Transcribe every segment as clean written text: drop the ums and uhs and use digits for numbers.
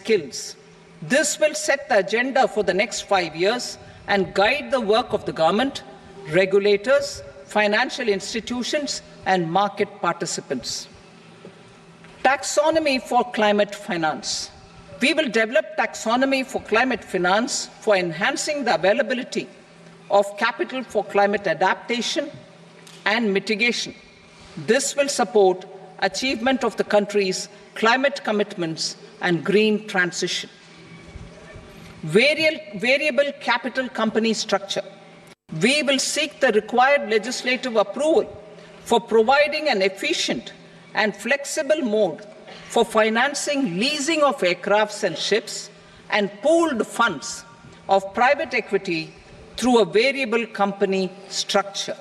skills. This will set the agenda for the next 5 years and guide the work of the government, regulators, financial institutions, and market participants. Taxonomy for climate finance. We will develop taxonomy for climate finance for enhancing the availability of capital for climate adaptation and mitigation. This will support achievement of the country's climate commitments and green transition. Variable capital company structure. We will seek the required legislative approval for providing an efficient and flexible mode for financing leasing of aircrafts and ships and pooled funds of private equity through a variable company structure.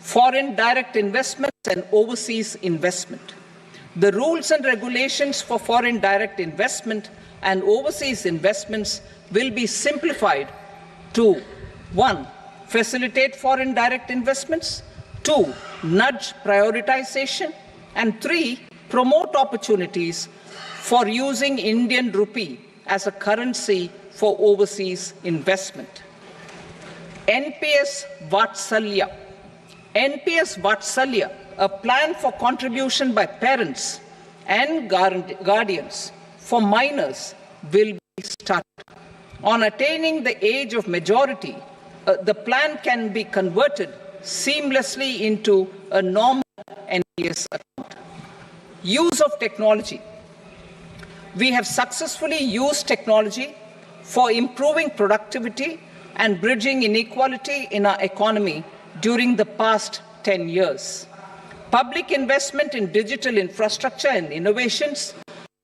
Foreign direct investments and overseas investment. The rules and regulations for foreign direct investment and overseas investments will be simplified to 1. Facilitate foreign direct investments, 2. Nudge prioritization, and 3. Promote opportunities for using Indian rupee as a currency for overseas investment. NPS Vatsalya. NPS Vatsalya, a plan for contribution by parents and guardians for minors, will be started. On attaining the age of majority, the plan can be converted seamlessly into a normal NPS account. Use of technology. We have successfully used technology for improving productivity and bridging inequality in our economy during the past 10 years. Public investment in digital infrastructure and innovations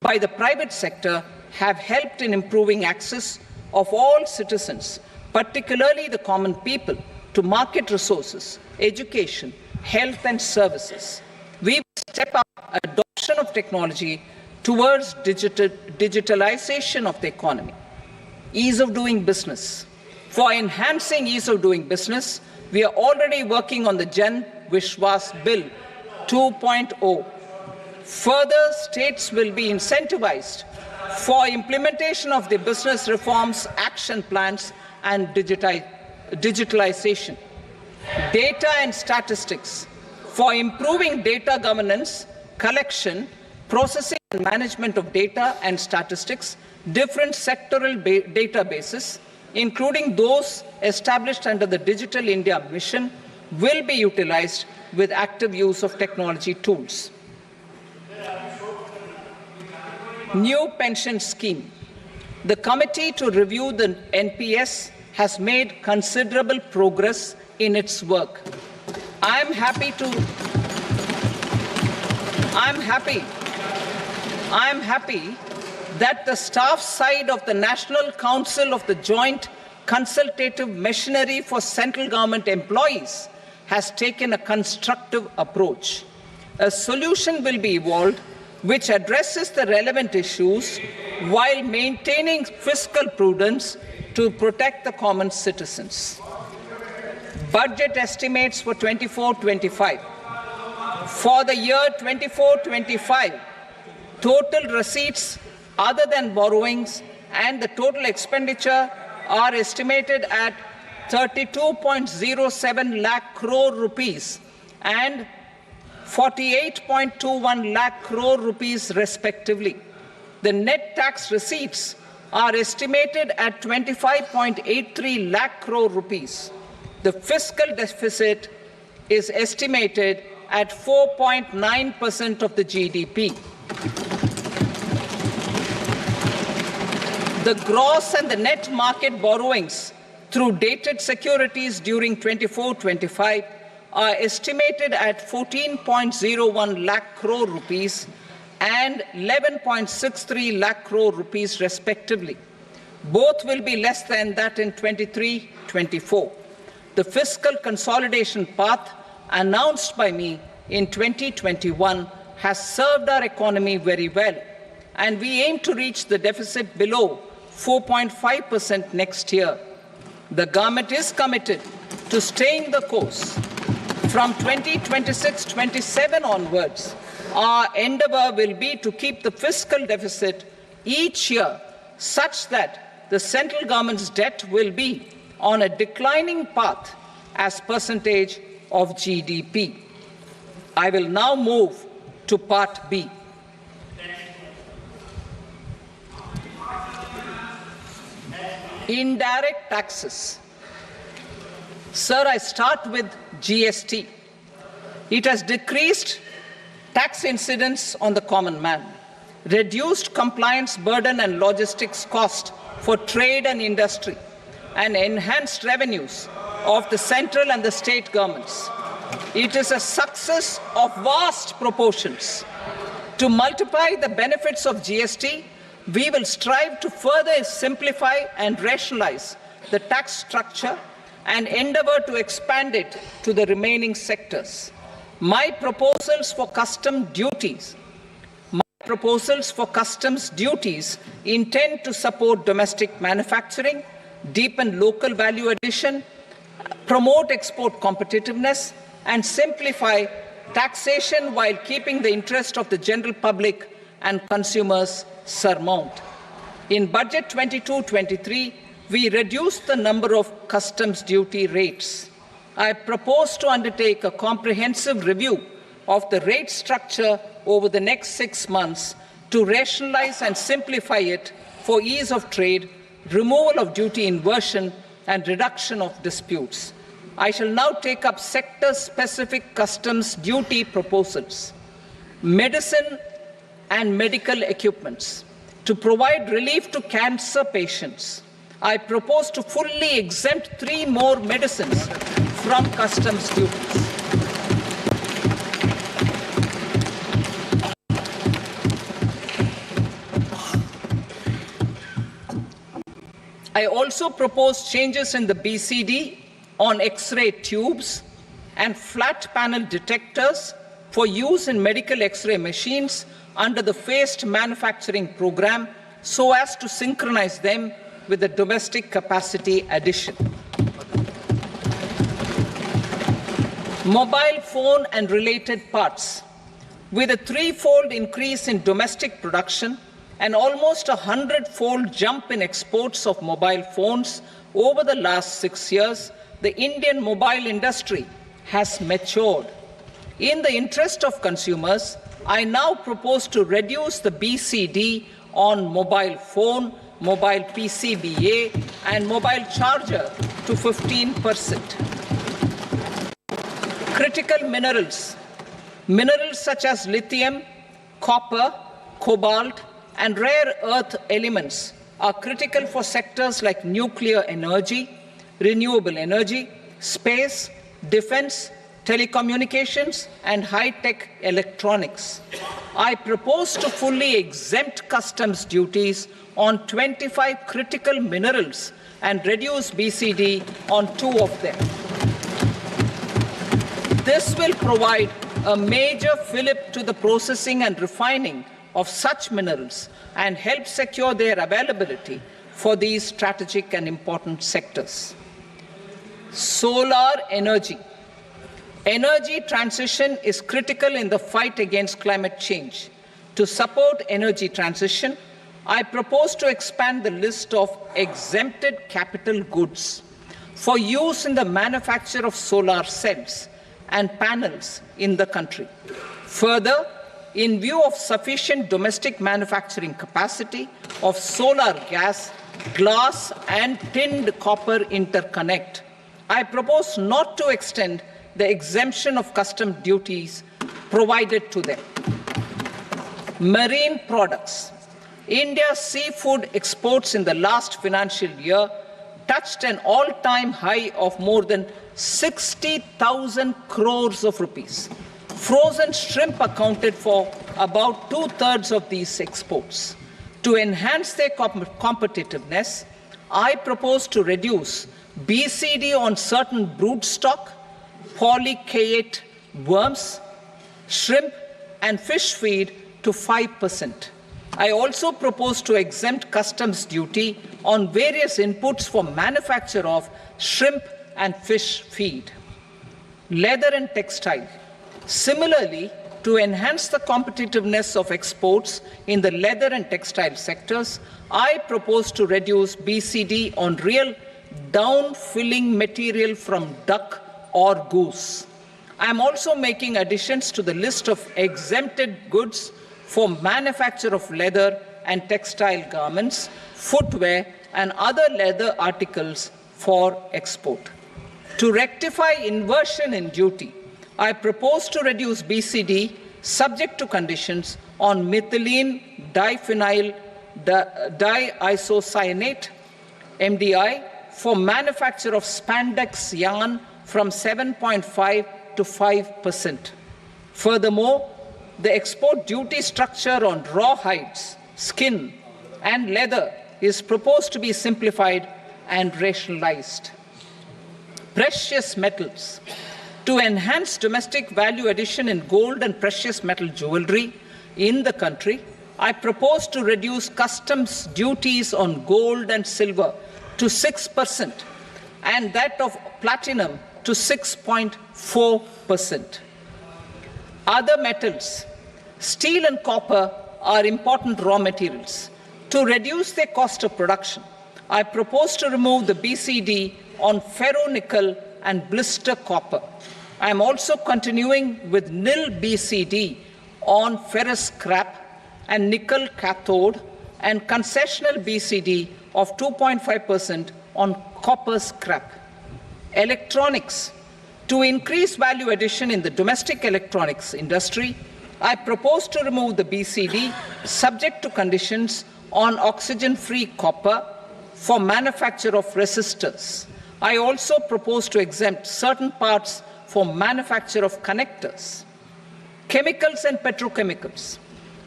by the private sector have helped in improving access of all citizens, particularly the common people, to market resources, education, health and services. We will step up adoption of technology towards digitalization of the economy. Ease of doing business. For enhancing ease of doing business, we are already working on the Jan Vishwas Bill 2.0. Further, states will be incentivized for implementation of the business reforms, action plans, and digitalization. Data and statistics. For improving data governance, collection, processing and management of data and statistics, different sectoral databases, including those established under the Digital India Mission, will be utilized with active use of technology tools. New pension scheme. The committee to review the NPS has made considerable progress in its work. I am happy that the staff side of the National Council of the Joint Consultative Machinery for Central Government Employees has taken a constructive approach. A solution will be evolved which addresses the relevant issues while maintaining fiscal prudence to protect the common citizens. Budget estimates for 24-25. For the year 24-25, total receipts other than borrowings and the total expenditure are estimated at 32.07 lakh crore rupees and 48.21 lakh crore rupees respectively. The net tax receipts are estimated at 25.83 lakh crore rupees. The fiscal deficit is estimated at 4.9% of the GDP. The gross and the net market borrowings through dated securities during 24-25 are estimated at 14.01 lakh crore rupees and 11.63 lakh crore rupees respectively. Both will be less than that in 23-24. The fiscal consolidation path announced by me in 2021 has served our economy very well, and we aim to reach the deficit below 4.5% next year. The government is committed to staying the course. From 2026-27 onwards, our endeavor will be to keep the fiscal deficit each year such that the central government's debt will be on a declining path as percentage of GDP. I will now move to Part B. Indirect taxes. Sir, I start with GST. It has decreased tax incidence on the common man, reduced compliance burden and logistics cost for trade and industry, and enhanced revenues of the central and the state governments. It is a success of vast proportions. To multiply the benefits of GST, we will strive to further simplify and rationalize the tax structure and endeavour to expand it to the remaining sectors. My proposals for customs duties intend to support domestic manufacturing, deepen local value addition, promote export competitiveness, and simplify taxation while keeping the interest of the general public and consumers surmount. In Budget 22-23, we reduced the number of customs duty rates. I propose to undertake a comprehensive review of the rate structure over the next 6 months to rationalize and simplify it for ease of trade, removal of duty inversion, and reduction of disputes. I shall now take up sector-specific customs duty proposals. Medicine and medical equipments. To provide relief to cancer patients, I propose to fully exempt 3 more medicines from customs duties. I also propose changes in the BCD on X-ray tubes and flat panel detectors for use in medical X-ray machines under the phased manufacturing program so as to synchronize them with the domestic capacity addition. Mobile phone and related parts. With a 3-fold increase in domestic production and almost a 100-fold jump in exports of mobile phones over the last 6 years, the Indian mobile industry has matured. In the interest of consumers, I now propose to reduce the BCD on mobile phone, mobile PCBA, and mobile charger to 15%. Critical minerals. Minerals such as lithium, copper, cobalt, and rare earth elements are critical for sectors like nuclear energy, renewable energy, space, defense, telecommunications, and high-tech electronics. I propose to fully exempt customs duties on 25 critical minerals and reduce BCD on 2 of them. This will provide a major fillip to the processing and refining of such minerals and help secure their availability for these strategic and important sectors. Solar energy. Energy transition is critical in the fight against climate change. To support energy transition, I propose to expand the list of exempted capital goods for use in the manufacture of solar cells and panels in the country. Further, in view of sufficient domestic manufacturing capacity of solar gas, glass, and tinned copper interconnect, I propose not to extend the exemption of customs duties provided to them. Marine products. India's seafood exports in the last financial year touched an all-time high of more than 60,000 crores of rupees. Frozen shrimp accounted for about 2/3 of these exports. To enhance their competitiveness, I propose to reduce BCD on certain broodstock, polychaete worms, shrimp, and fish feed to 5%. I also propose to exempt customs duty on various inputs for manufacture of shrimp and fish feed. Leather and textile. Similarly, to enhance the competitiveness of exports in the leather and textile sectors, I propose to reduce BCD on real down-filling material from duck or goose. I am also making additions to the list of exempted goods for manufacture of leather and textile garments, footwear, and other leather articles for export. To rectify inversion in duty, I propose to reduce BCD subject to conditions on methylene diphenyl diisocyanate (MDI) for manufacture of spandex yarn from 7.5 to 5%. Furthermore, the export duty structure on raw hides, skin, and leather is proposed to be simplified and rationalized. Precious metals. To enhance domestic value addition in gold and precious metal jewelry in the country, I propose to reduce customs duties on gold and silver to 6% and that of platinum to 6.4%. Other metals. Steel and copper are important raw materials. To reduce their cost of production, I propose to remove the BCD on ferronickel and blister copper. I am also continuing with nil BCD on ferrous scrap and nickel cathode and concessional BCD of 2.5% on copper scrap. Electronics. To increase value addition in the domestic electronics industry, I propose to remove the BCD subject to conditions on oxygen-free copper for manufacture of resistors. I also propose to exempt certain parts for manufacture of connectors. Chemicals and petrochemicals.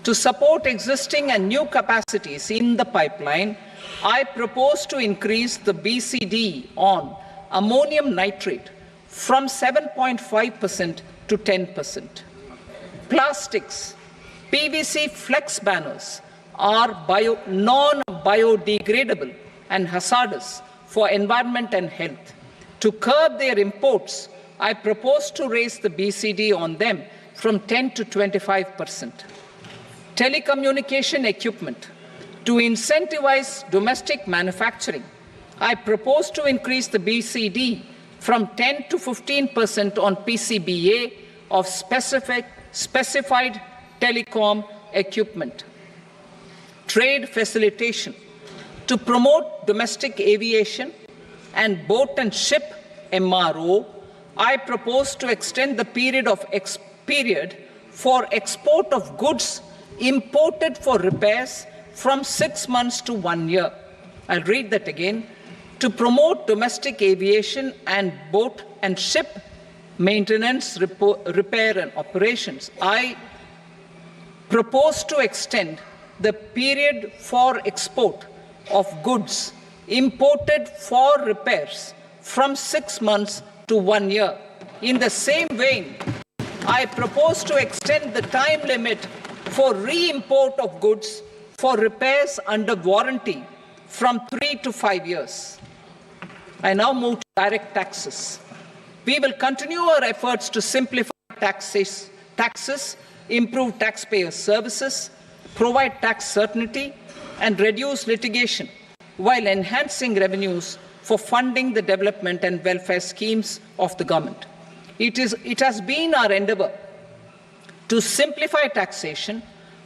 To support existing and new capacities in the pipeline, I propose to increase the BCD on ammonium nitrate from 7.5% to 10%. Plastics. PVC flex banners are non-biodegradable and hazardous for environment and health. To curb their imports, I propose to raise the BCD on them from 10 to 25%. Telecommunication equipment. To incentivize domestic manufacturing, I propose to increase the BCD from 10 to 15% on PCBA of specified telecom equipment. Trade facilitation. To promote domestic aviation and boat and ship MRO, I propose to extend the period for export of goods imported for repairs from 6 months to 1 year. I'll read that again. To promote domestic aviation and boat and ship maintenance, repair and operations, I propose to extend the period for export of goods imported for repairs from 6 months to 1 year. In the same vein, I propose to extend the time limit for re-import of goods for repairs under warranty from 3 to 5 years. I now move to direct taxes. We will continue our efforts to simplify taxes, improve taxpayer services, provide tax certainty, and reduce litigation while enhancing revenues for funding the development and welfare schemes of the government. It has been our endeavor to simplify taxation.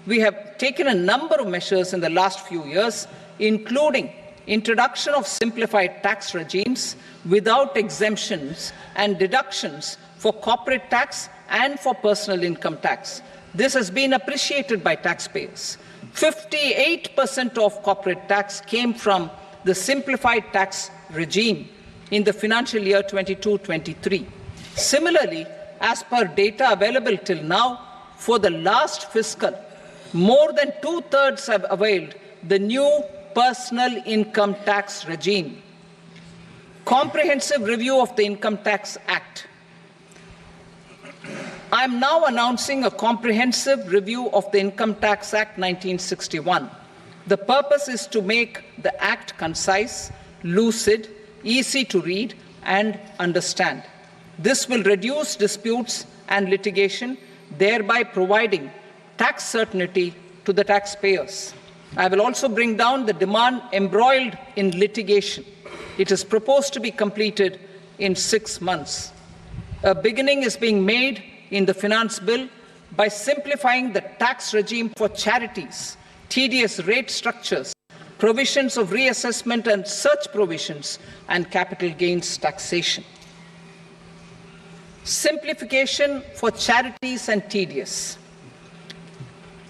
We have taken a number of measures in the last few years, including introduction of simplified tax regimes without exemptions and deductions for corporate tax and for personal income tax. This has been appreciated by taxpayers. 58% of corporate tax came from the simplified tax regime in the financial year 22-23. Similarly, as per data available till now, for the last fiscal, more than 2/3 have availed the new personal income tax regime. Comprehensive review of the Income Tax Act. I am now announcing a comprehensive review of the Income Tax Act 1961. The purpose is to make the Act concise, lucid, easy to read and understand. This will reduce disputes and litigation thereby providing tax certainty to the taxpayers. I will also bring down the demand embroiled in litigation. It is proposed to be completed in 6 months. A beginning is being made in the Finance Bill by simplifying the tax regime for charities, tedious rate structures, provisions of reassessment and search provisions, and capital gains taxation. Simplification for charities and tedious.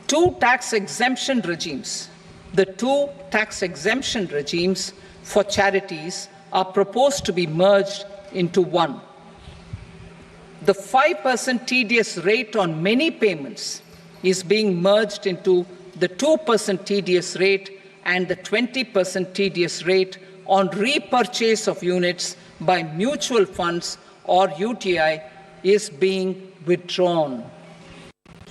The two tax exemption regimes for charities are proposed to be merged into one. The 5% TDS rate on many payments is being merged into the 2% TDS rate, and the 20% TDS rate on repurchase of units by mutual funds or UTI is being withdrawn.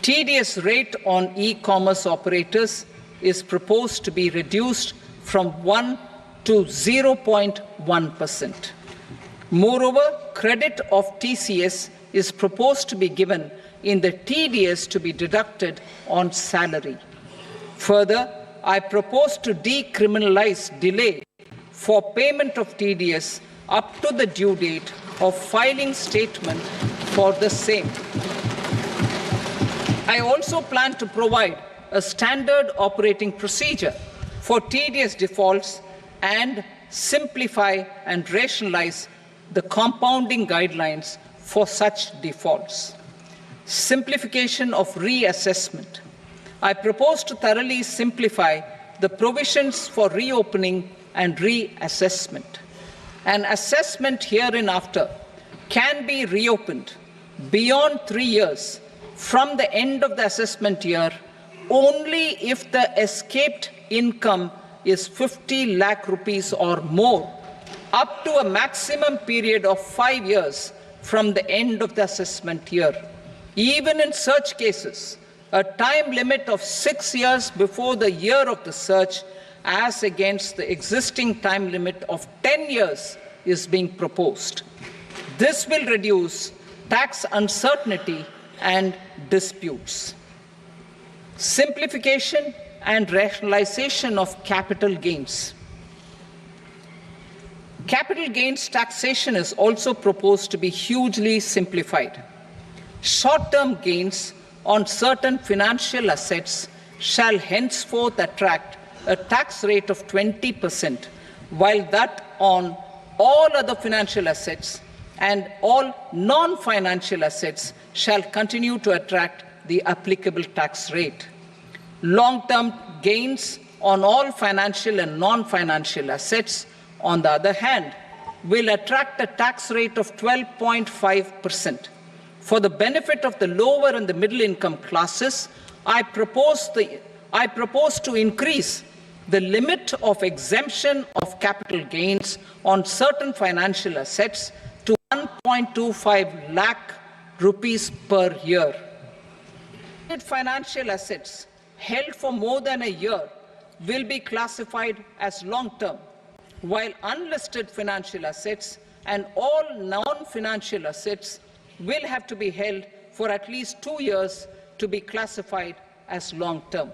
TDS rate on e-commerce operators is proposed to be reduced from 1 to 0.1%. Moreover, credit of TCS is proposed to be given in the TDS to be deducted on salary. Further, I propose to decriminalize delay for payment of TDS up to the due date of filing statement for the same. I also plan to provide a standard operating procedure for TDS defaults and simplify and rationalize the compounding guidelines for such defaults. Simplification of reassessment. I propose to thoroughly simplify the provisions for reopening and reassessment. An assessment hereinafter can be reopened beyond 3 years from the end of the assessment year only if the escaped income is 50 lakh rupees or more, up to a maximum period of 5 years from the end of the assessment year. Even in such cases, a time limit of 6 years before the year of the search, as against the existing time limit of 10 years, is being proposed. This will reduce tax uncertainty and disputes. Simplification and rationalization of capital gains. Capital gains taxation is also proposed to be hugely simplified. Short-term gains on certain financial assets shall henceforth attract a tax rate of 20%, while that on all other financial assets and all non-financial assets shall continue to attract the applicable tax rate. Long-term gains on all financial and non-financial assets, on the other hand, will attract a tax rate of 12.5%. For the benefit of the lower and the middle income classes, I propose to increase the limit of exemption of capital gains on certain financial assets to 1.25 lakh rupees per year. Financial assets held for more than a year will be classified as long-term, while unlisted financial assets and all non-financial assets will have to be held for at least 2 years to be classified as long-term.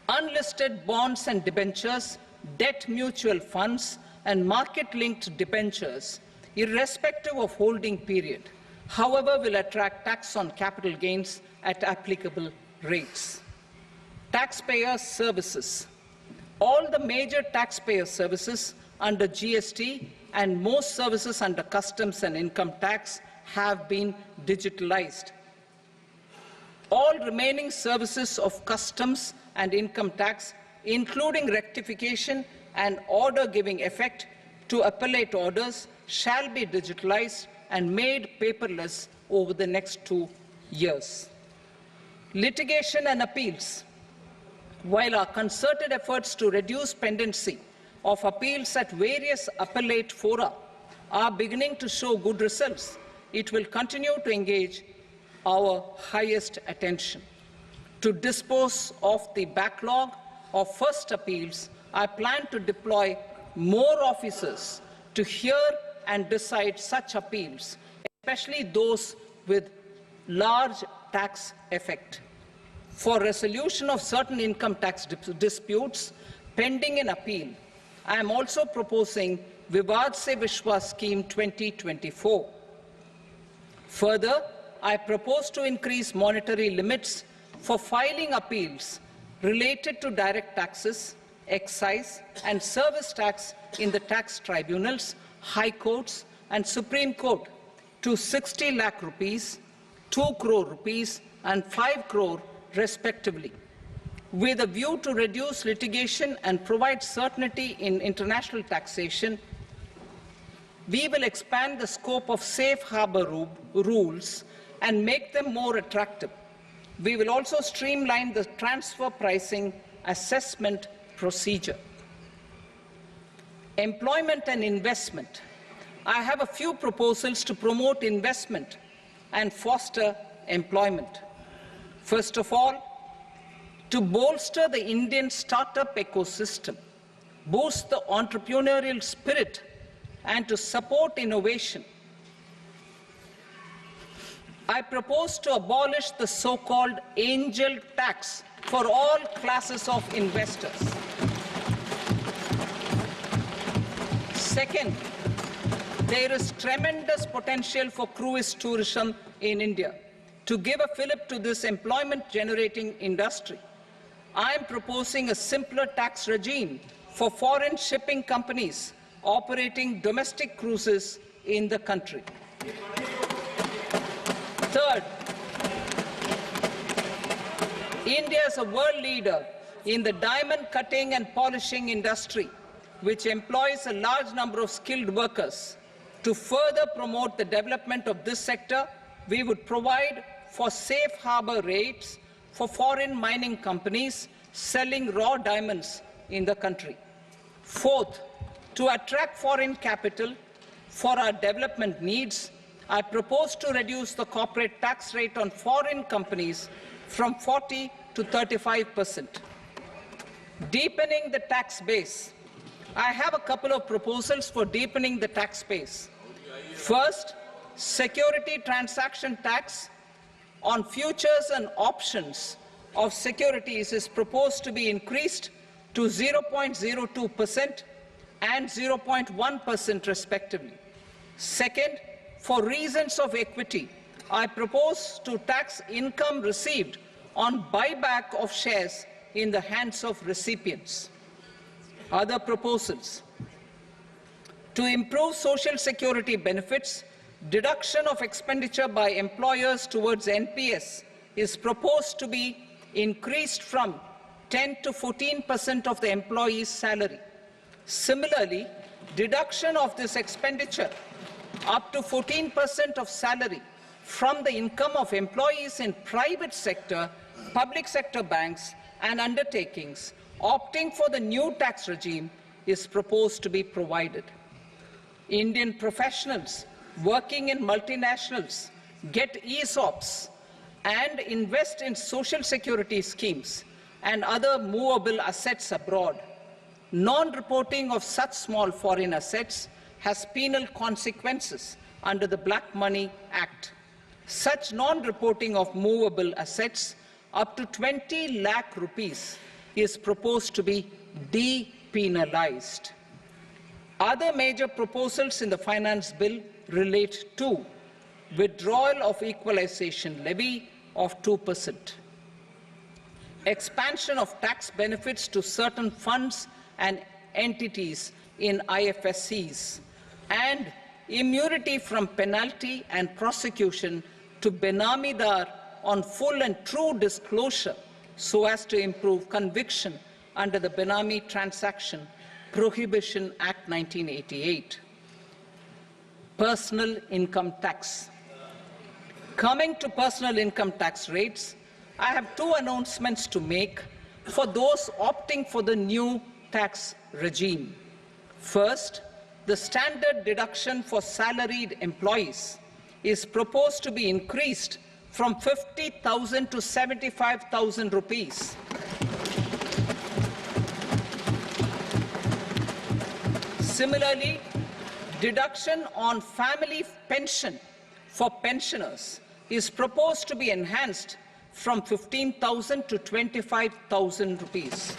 Unlisted bonds and debentures, debt mutual funds, and market-linked debentures, irrespective of holding period, however, will attract tax on capital gains at applicable rates. Taxpayer services. All the major taxpayer services under GST and most services under customs and income tax have been digitalized. All remaining services of customs and income tax, including rectification and order giving effect to appellate orders, shall be digitalized and made paperless over the next 2 years. Litigation and appeals. While our concerted efforts to reduce pendency of appeals at various appellate fora are beginning to show good results, it will continue to engage our highest attention. To dispose of the backlog of first appeals, I plan to deploy more officers to hear and decide such appeals, especially those with large tax effect. For resolution of certain income tax disputes pending in appeal, I am also proposing Vivad Se Vishwas Scheme 2024. Further, I propose to increase monetary limits for filing appeals related to direct taxes, excise and service tax in the tax tribunals, high courts and Supreme Court to 60 lakh rupees, 2 crore rupees and 5 crore respectively, with a view to reduce litigation and provide certainty in international taxation. We will expand the scope of safe harbor rules and make them more attractive. We will also streamline the transfer pricing assessment procedure. Employment and investment. I have a few proposals to promote investment and foster employment. First of all, to bolster the Indian startup ecosystem, boost the entrepreneurial spirit, and to support innovation, I propose to abolish the so-called angel tax for all classes of investors. Second, there is tremendous potential for cruise tourism in India. To give a fillip to this employment-generating industry, I am proposing a simpler tax regime for foreign shipping companies operating domestic cruises in the country. Third, India is a world leader in the diamond cutting and polishing industry, which employs a large number of skilled workers. To further promote the development of this sector, we would provide for safe harbor rates for foreign mining companies selling raw diamonds in the country. Fourth, to attract foreign capital for our development needs, I propose to reduce the corporate tax rate on foreign companies from 40 to 35%. Deepening the tax base. I have a couple of proposals for deepening the tax base. First, security transaction tax on futures and options of securities is proposed to be increased to 0.02% and 0.1% respectively. Second, for reasons of equity, I propose to tax income received on buyback of shares in the hands of recipients. Other proposals: to improve social security benefits, deduction of expenditure by employers towards NPS is proposed to be increased from 10 to 14% of the employee's salary. Similarly, deduction of this expenditure up to 14% of salary from the income of employees in private sector, public sector banks and undertakings opting for the new tax regime is proposed to be provided. Indian professionals working in multinationals get ESOPs and invest in social security schemes and other movable assets abroad. Non-reporting of such small foreign assets has penal consequences under the Black Money Act. Such non-reporting of movable assets up to 20 lakh rupees is proposed to be depenalized. Other major proposals in the finance bill relate to withdrawal of equalization levy of 2%, expansion of tax benefits to certain funds and entities in IFSCs, and immunity from penalty and prosecution to Benamidar on full and true disclosure so as to improve conviction under the Benami Transaction Prohibition Act 1988. Personal income tax. Coming to personal income tax rates, I have two announcements to make for those opting for the new tax regime. First, the standard deduction for salaried employees is proposed to be increased from 50,000 to 75,000 rupees. Similarly, deduction on family pension for pensioners is proposed to be enhanced from 15,000 to 25,000 rupees.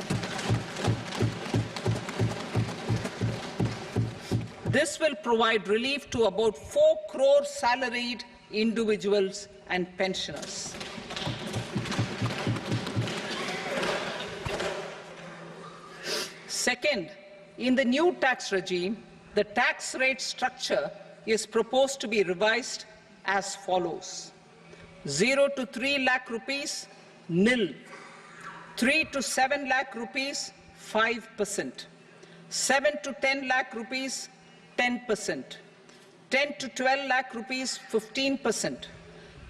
This will provide relief to about 4 crore salaried individuals and pensioners. Second, in the new tax regime, the tax rate structure is proposed to be revised as follows: 0 to 3 lakh rupees, nil; 3 to 7 lakh rupees, 5%; 7 to 10 lakh rupees, 10%; 10 to 12 lakh rupees, 15%;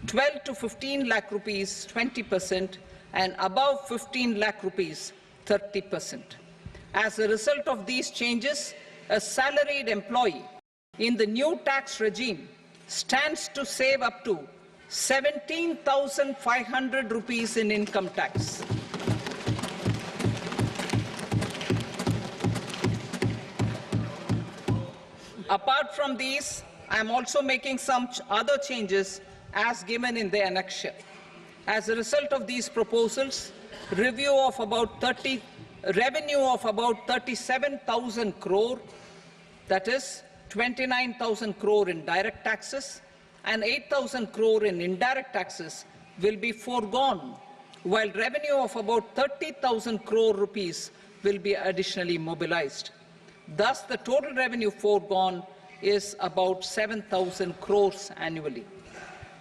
12 to 15 lakh rupees, 20%; and above 15 lakh rupees, 30%. As a result of these changes, a salaried employee in the new tax regime stands to save up to 17,500 rupees in income tax. Apart from these, I am also making some other changes as given in the annexure. As a result of these proposals, revenue of about 37,000 crore, that is 29,000 crore in direct taxes and 8,000 crore in indirect taxes, will be foregone, while revenue of about 30,000 crore rupees will be additionally mobilized. Thus, the total revenue foregone is about 7,000 crores annually.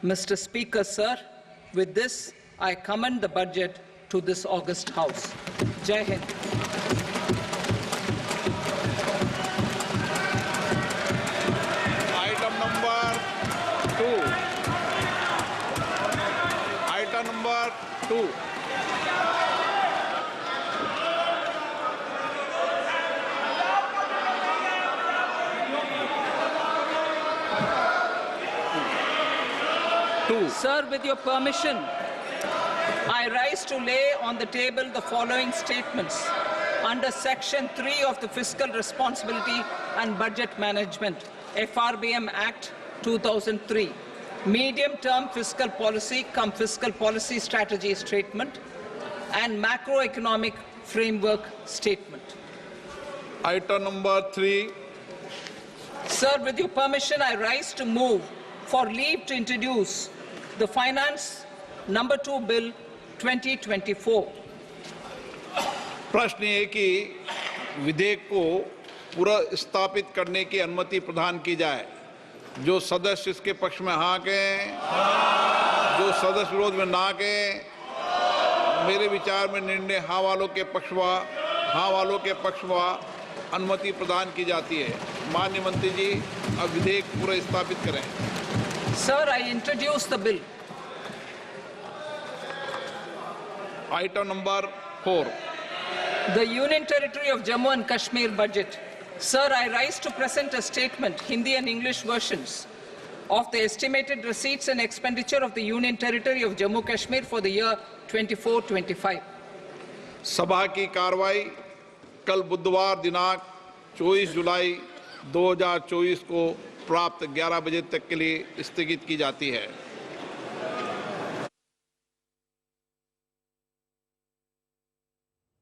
Mr. Speaker, sir, with this, I commend the budget to this august House. Jai Hind. Item number 2. Item number 2. Sir, with your permission, I rise to lay on the table the following statements under Section 3 of the Fiscal Responsibility and Budget Management, FRBM Act 2003, Medium-Term Fiscal Policy cum Fiscal Policy Strategy Statement and Macroeconomic Framework Statement. Item number 3. Sir, with your permission, I rise to move for leave to introduce the Finance Number 2 Bill 2024. प्रश्न ये कि विधेयक को पुनर्स्थापित करने की अनुमति प्रदान की जाए। जो सदस्य इसके पक्ष में हाँ कहें, जो सदस्य विरोध में ना कहें। मेरे विचार में निर्णय हाँ वालों के पक्ष में अनुमति प्रदान की जाती है। माननीय मंत्री जी, अब विधेयक पुनर्स्थापित करें। Sir, I introduce the bill. Item number 4. The Union Territory of Jammu and Kashmir budget. Sir, I rise to present a statement, Hindi and English versions, of the estimated receipts and expenditure of the Union Territory of Jammu and Kashmir for the year 24-25. सभा की कार्रवाई कल बुधवार दिनांक 24 जुलाई 2024 को प्राप्त 11 बजे तक के लिए स्थगित की जाती है।